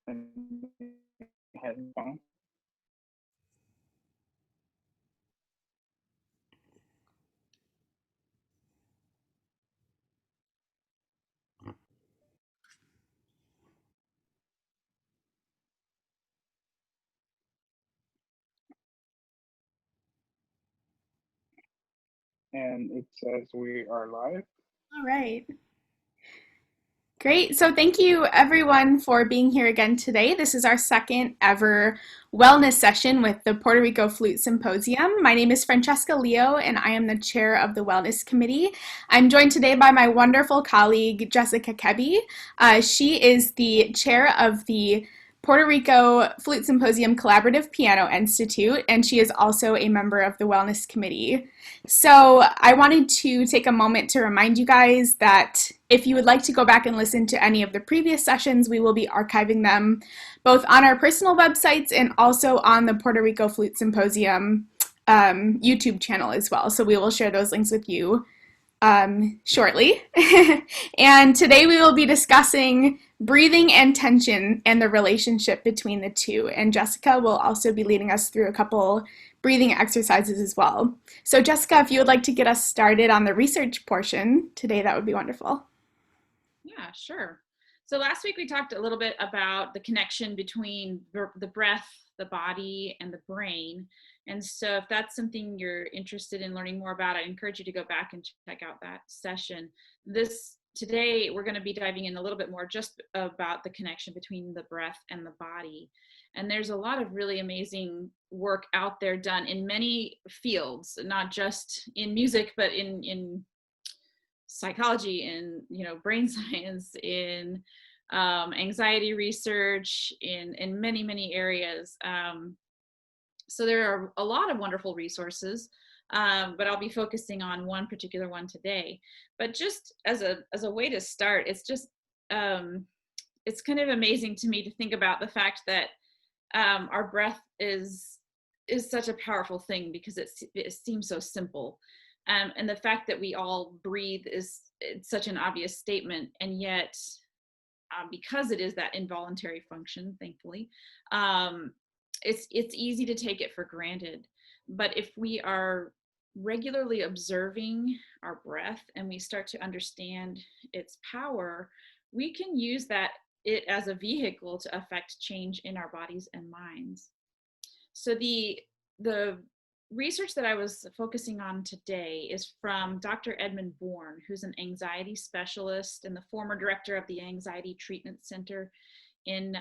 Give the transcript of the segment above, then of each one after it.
headphones. And it says we are live. All right. Great. So, thank you everyone for being here again today. This is our second ever wellness session with the Puerto Rico Flute Symposium. My name is Francesca Leo, and I am the chair of the Wellness Committee. I'm joined today by my wonderful colleague, Jessica Koebbe. She is the chair of the Puerto Rico Flute Symposium Collaborative Piano Institute, and she is also a member of the Wellness Committee. So I wanted to take a moment to remind you guys that if you would like to go back and listen to any of the previous sessions, we will be archiving them both on our personal websites and also on the Puerto Rico Flute Symposium YouTube channel as well. So we will share those links with you shortly. And today we will be discussing breathing and tension and the relationship between the two. And Jessica will also be leading us through a couple breathing exercises as well. So Jessica, if you would like to get us started on the research portion today, that would be wonderful. Yeah, sure. So last week we talked a little bit about the connection between the breath, the body, and the brain. And so if that's something you're interested in learning more about, I encourage you to go back and check out that session. Today we're going to be diving in a little bit more just about the connection between the breath and the body. And there's a lot of really amazing work out there done in many fields, not just in music, but in psychology, in brain science, in anxiety research, in many areas. So there are a lot of wonderful resources, but I'll be focusing on one particular one today. But just as a way to start, it's kind of amazing to me to think about the fact that our breath is such a powerful thing, because it seems so simple. And the fact that we all breathe it's such an obvious statement, and yet because it is that involuntary function, thankfully, it's easy to take it for granted. But if we are regularly observing our breath and we start to understand its power, we can use it as a vehicle to affect change in our bodies and minds. So the research that I was focusing on today is from Dr. Edmund Bourne, who's an anxiety specialist and the former director of the Anxiety Treatment Center in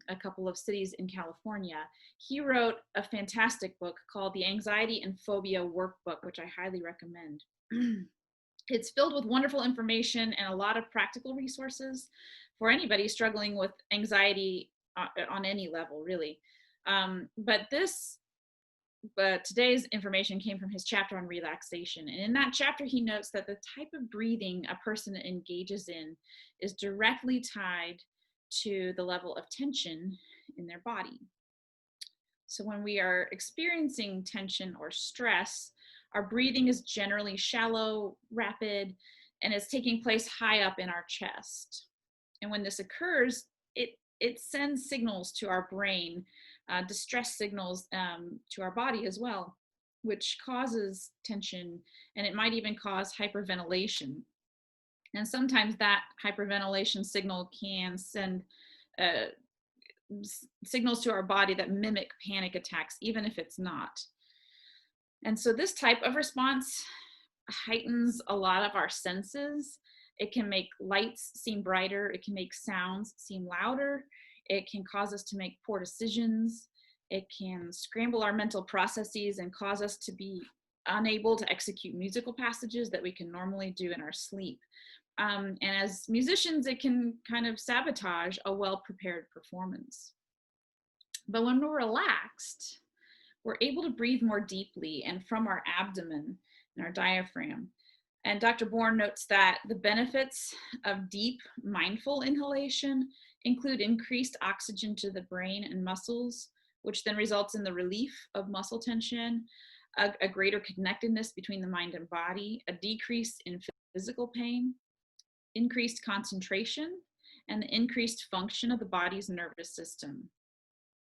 a couple of cities in California. He wrote a fantastic book called The Anxiety and Phobia Workbook, which I highly recommend. It's filled with wonderful information and a lot of practical resources for anybody struggling with anxiety on any level, really. But today's information came from his chapter on relaxation. And in that chapter, he notes that the type of breathing a person engages in is directly tied to the level of tension in their body. So when we are experiencing tension or stress, our breathing is generally shallow, rapid, and it's taking place high up in our chest. And when this occurs, it sends signals to our brain, distress signals to our body as well, which causes tension, and it might even cause hyperventilation. And sometimes that hyperventilation signal can send signals to our body that mimic panic attacks, even if it's not. And so this type of response heightens a lot of our senses. It can make lights seem brighter. It can make sounds seem louder. It can cause us to make poor decisions. It can scramble our mental processes and cause us to be unable to execute musical passages that we can normally do in our sleep. And as musicians, it can kind of sabotage a well-prepared performance. But when we're relaxed, we're able to breathe more deeply and from our abdomen and our diaphragm. And Dr. Bourne notes that the benefits of deep, mindful inhalation include increased oxygen to the brain and muscles, which then results in the relief of muscle tension, a greater connectedness between the mind and body, a decrease in physical pain, increased concentration, and the increased function of the body's nervous system.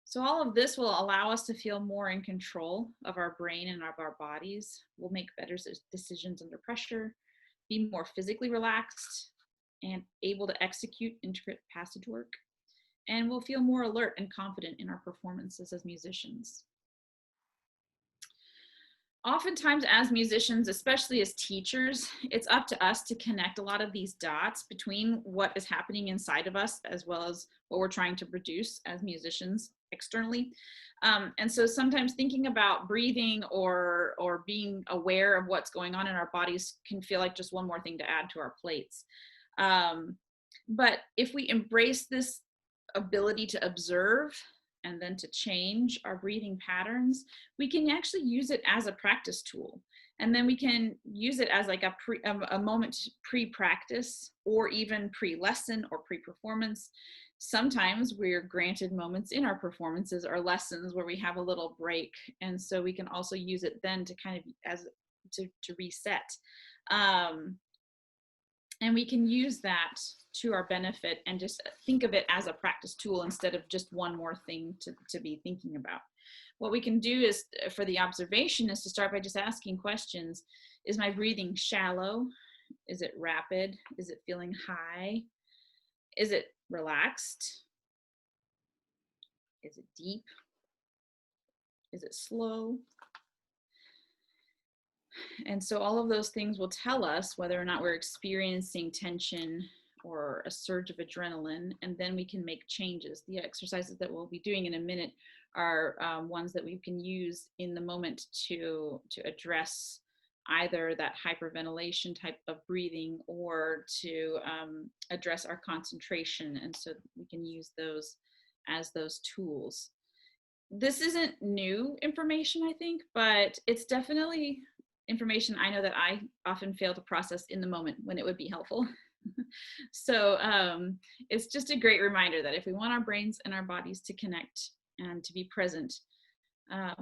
So all of this will allow us to feel more in control of our brain and of our bodies. We'll make better decisions under pressure, be more physically relaxed, and able to execute intricate passage work. And we'll feel more alert and confident in our performances as musicians. Oftentimes as musicians, especially as teachers, it's up to us to connect a lot of these dots between what is happening inside of us as well as what we're trying to produce as musicians externally. And so sometimes thinking about breathing or being aware of what's going on in our bodies can feel like just one more thing to add to our plates. But if we embrace this ability to observe and then to change our breathing patterns, we can actually use it as a practice tool. And then we can use it as like a moment pre-practice or even pre-lesson or pre-performance. Sometimes we're granted moments in our performances or lessons where we have a little break. And so we can also use it then to kind of to reset. And we can use that to our benefit and just think of it as a practice tool instead of just one more thing to be thinking about. What we can do is, for the observation, is to start by just asking questions. Is my breathing shallow? Is it rapid? Is it feeling high? Is it relaxed? Is it deep? Is it slow? And so all of those things will tell us whether or not we're experiencing tension or a surge of adrenaline, and then we can make changes. The exercises that we'll be doing in a minute are ones that we can use in the moment to address either that hyperventilation type of breathing or to address our concentration. And so we can use those as those tools. This isn't new information, I think, but it's definitely information I know that I often fail to process in the moment when it would be helpful. So it's just a great reminder that if we want our brains and our bodies to connect and to be present,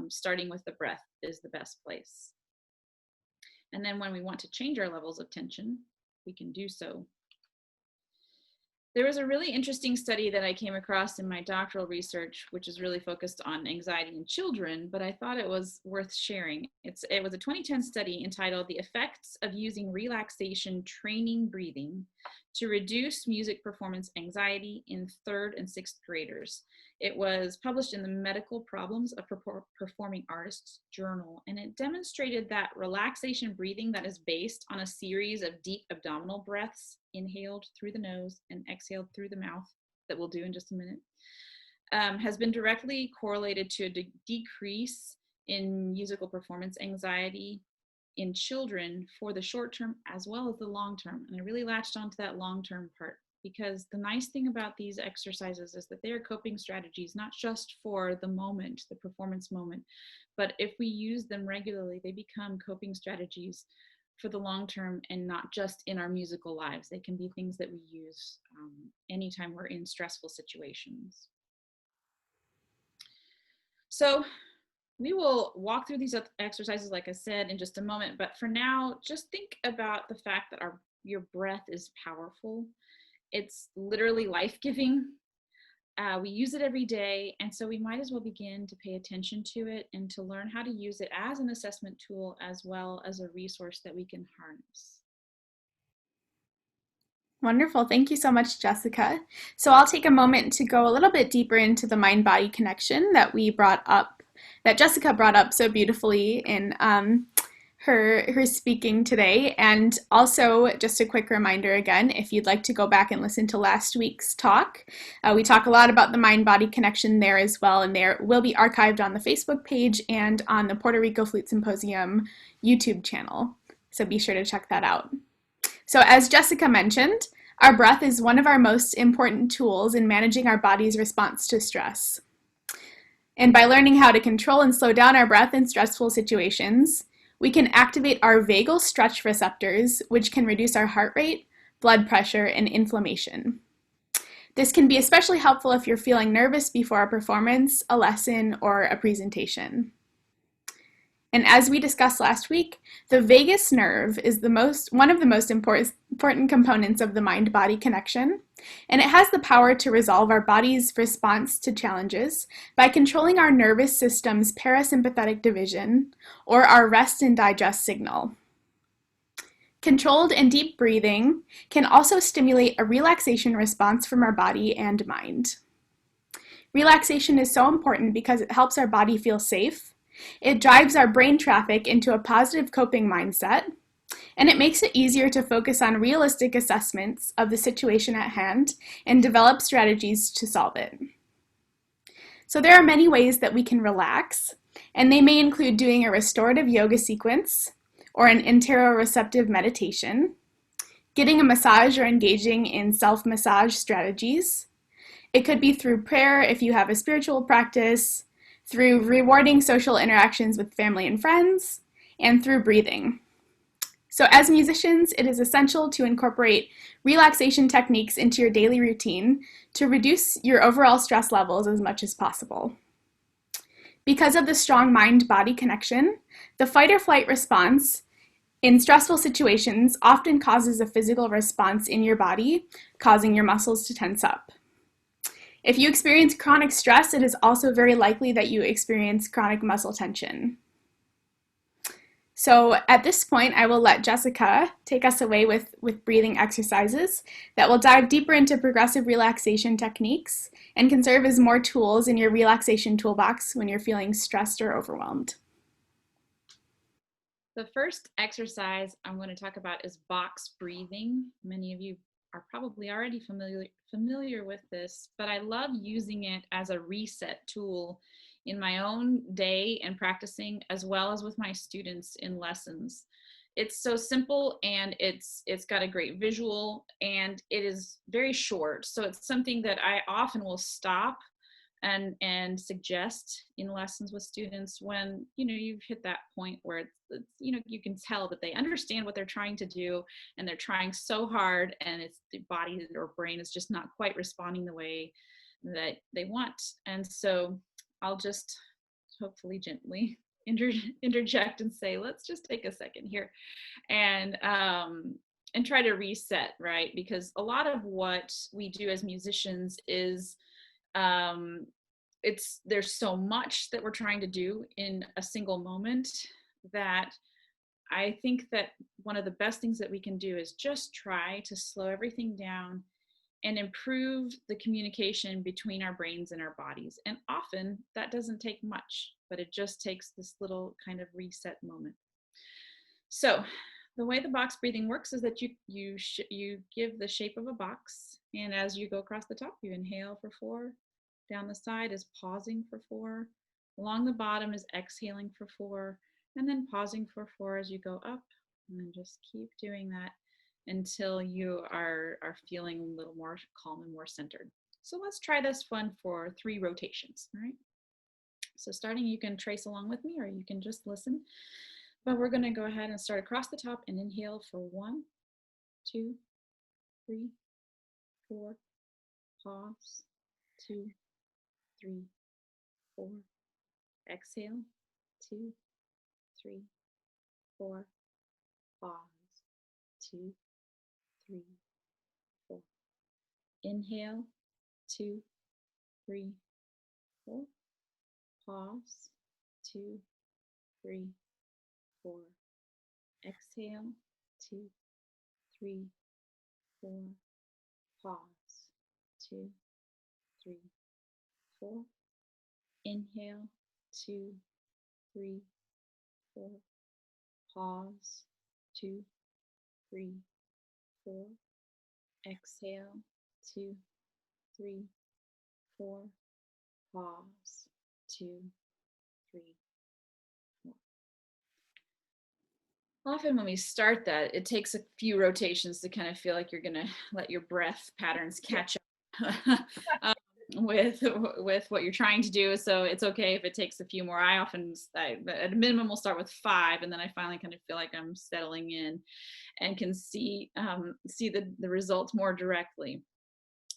starting with the breath is the best place. And then when we want to change our levels of tension, we can do so. There was a really interesting study that I came across in my doctoral research, which is really focused on anxiety in children, but I thought it was worth sharing. It was a 2010 study entitled "The Effects of Using Relaxation Training Breathing to Reduce Music Performance Anxiety in 3rd and 6th Graders." It was published in the Medical Problems of Performing Artists Journal, and it demonstrated that relaxation breathing that is based on a series of deep abdominal breaths, inhaled through the nose and exhaled through the mouth, that we'll do in just a minute, has been directly correlated to a decrease in musical performance anxiety in children for the short term as well as the long term. And I really latched onto that long term part, because the nice thing about these exercises is that they are coping strategies, not just for the moment, the performance moment, but if we use them regularly, they become coping strategies for the long term and not just in our musical lives. They can be things that we use anytime we're in stressful situations. So we will walk through these exercises, like I said, in just a moment, but for now, just think about the fact that your breath is powerful. It's literally life-giving. We use it every day, and so we might as well begin to pay attention to it and to learn how to use it as an assessment tool as well as a resource that we can harness. Wonderful. Thank you so much, Jessica. So I'll take a moment to go a little bit deeper into the mind-body connection that Jessica brought up so beautifully in her speaking today. And also just a quick reminder again, if you'd like to go back and listen to last week's talk, we talk a lot about the mind-body connection there as well, and there will be archived on the Facebook page and on the Puerto Rico Flute Symposium YouTube channel. So be sure to check that out. So as Jessica mentioned, our breath is one of our most important tools in managing our body's response to stress. And by learning how to control and slow down our breath in stressful situations, we can activate our vagal stretch receptors, which can reduce our heart rate, blood pressure, and inflammation. This can be especially helpful if you're feeling nervous before a performance, a lesson, or a presentation. And as we discussed last week, the vagus nerve is one of the most important important components of the mind-body connection, and it has the power to resolve our body's response to challenges by controlling our nervous system's parasympathetic division, or our rest and digest signal. Controlled and deep breathing can also stimulate a relaxation response from our body and mind. Relaxation is so important because it helps our body feel safe, it drives our brain traffic into a positive coping mindset, and it makes it easier to focus on realistic assessments of the situation at hand and develop strategies to solve it. So there are many ways that we can relax, and they may include doing a restorative yoga sequence or an interoceptive meditation, getting a massage or engaging in self-massage strategies. It could be through prayer if you have a spiritual practice, through rewarding social interactions with family and friends, and through breathing. So as musicians, it is essential to incorporate relaxation techniques into your daily routine to reduce your overall stress levels as much as possible. Because of the strong mind-body connection, the fight or flight response in stressful situations often causes a physical response in your body, causing your muscles to tense up. If you experience chronic stress, it is also very likely that you experience chronic muscle tension. So at this point, I will let Jessica take us away with breathing exercises that will dive deeper into progressive relaxation techniques and can serve as more tools in your relaxation toolbox when you're feeling stressed or overwhelmed. The first exercise I'm going to talk about is box breathing. Many of you are probably already familiar with this, but I love using it as a reset tool in my own day and practicing, as well as with my students in lessons. It's so simple, and it's got a great visual, and it is very short. So it's something that I often will stop and suggest in lessons with students when you've hit that point where it's you can tell that they understand what they're trying to do, and they're trying so hard, and it's the body or brain is just not quite responding the way that they want. And so I'll just hopefully gently interject and say, let's just take a second here and try to reset, right? Because a lot of what we do as musicians is there's so much that we're trying to do in a single moment that I think that one of the best things that we can do is just try to slow everything down and improve the communication between our brains and our bodies. And often that doesn't take much, but it just takes this little kind of reset moment. So the way the box breathing works is that you give the shape of a box, and as you go across the top, you inhale for 4. Down the side is pausing for 4. Along the bottom is exhaling for 4, and then pausing for 4 as you go up, and then just keep doing that until you are feeling a little more calm and more centered. So let's try this one for 3 rotations, all right? So starting, you can trace along with me or you can just listen, but we're gonna go ahead and start across the top and inhale for 1, 2, 3, 4, pause, 2, 3, 4, exhale, 2, 3, 4, pause, 2, 3, 4, inhale, 2, 3, 4, pause, 2, 3, 4, exhale, 2, 3, 4, pause, 2, 3, 4, inhale, 2, 3, 4, pause, 2, 3, 4, exhale, 2, 3, 4, pause, 2, 3, 4. Often when we start that, it takes a few rotations to kind of feel like you're gonna let your breath patterns catch up with what you're trying to do. So it's okay if it takes a few more. I at a minimum will start with 5, and then I finally kind of feel like I'm settling in and can see the results more directly.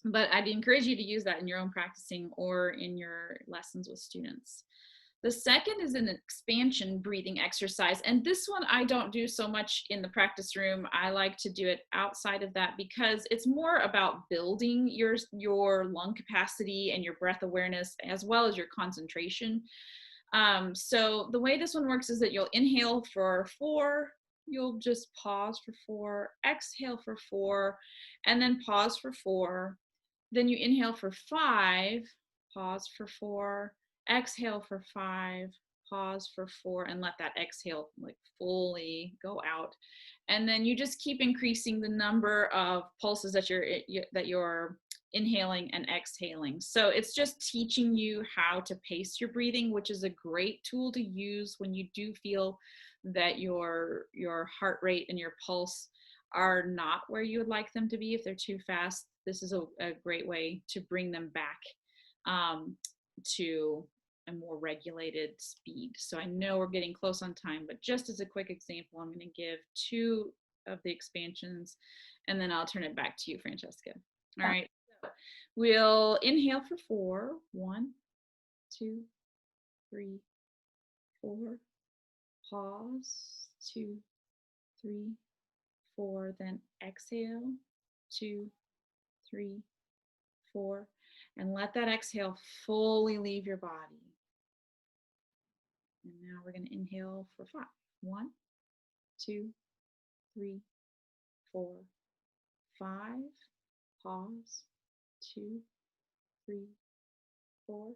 But I'd encourage you to use that in your own practicing or in your lessons with students. The second is an expansion breathing exercise. And this one I don't do so much in the practice room. I like to do it outside of that because it's more about building your lung capacity and your breath awareness as well as your concentration. So the way this one works is that you'll inhale for 4, you'll just pause for 4, exhale for 4, and then pause for 4. Then you inhale for 5, pause for 4, exhale for 5, pause for 4, and let that exhale like fully go out. And then you just keep increasing the number of pulses that you're inhaling and exhaling. So it's just teaching you how to pace your breathing, which is a great tool to use when you do feel that your heart rate and your pulse are not where you would like them to be. If they're too fast, this is a great way to bring them back to a more regulated speed. So I know we're getting close on time, but just as a quick example, I'm going to give 2 of the expansions, and then I'll turn it back to you, Francesca. All right. So we'll inhale for 4. 1, 2, 3, 4. Pause. 2, 3, 4. Then exhale. 2, 3, 4. And let that exhale fully leave your body. And now we're going to inhale for 5. 1, 2, 3, 4, 5. Pause. 2, 3, 4.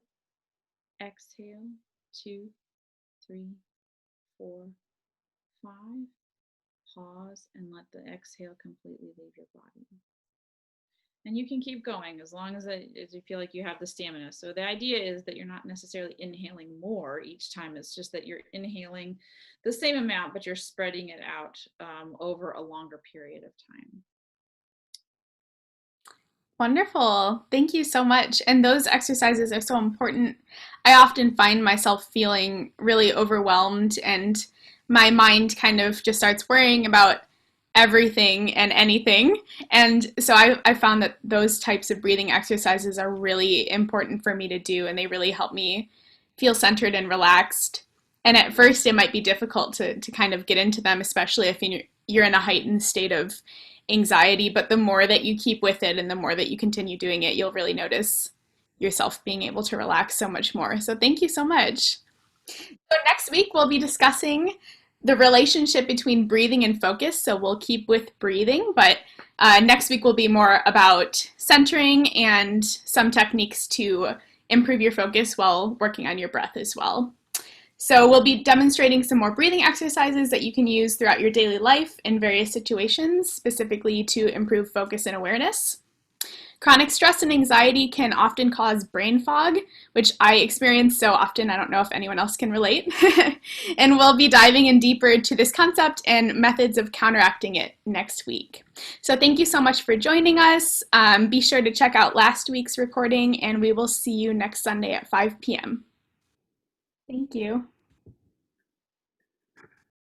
Exhale. 2, 3, 4, 5. Pause and let the exhale completely leave your body. And you can keep going as long as you feel like you have the stamina. So the idea is that you're not necessarily inhaling more each time. It's just that you're inhaling the same amount, but you're spreading it out over a longer period of time. Wonderful. Thank you so much. And those exercises are so important. I often find myself feeling really overwhelmed, and my mind kind of just starts worrying about everything and anything. And so I found that those types of breathing exercises are really important for me to do, and they really help me feel centered and relaxed. And at first it might be difficult to kind of get into them, especially if you're in a heightened state of anxiety, but the more that you keep with it and the more that you continue doing it, you'll really notice yourself being able to relax so much more. So thank you so much. So next week we'll be discussing the relationship between breathing and focus. So we'll keep with breathing, but next week will be more about centering and some techniques to improve your focus while working on your breath as well. So we'll be demonstrating some more breathing exercises that you can use throughout your daily life in various situations, specifically to improve focus and awareness. Chronic stress and anxiety can often cause brain fog, which I experience so often. I don't know if anyone else can relate. And we'll be diving in deeper to this concept and methods of counteracting it next week. So thank you so much for joining us. Be sure to check out last week's recording, and we will see you next Sunday at 5 p.m. Thank you.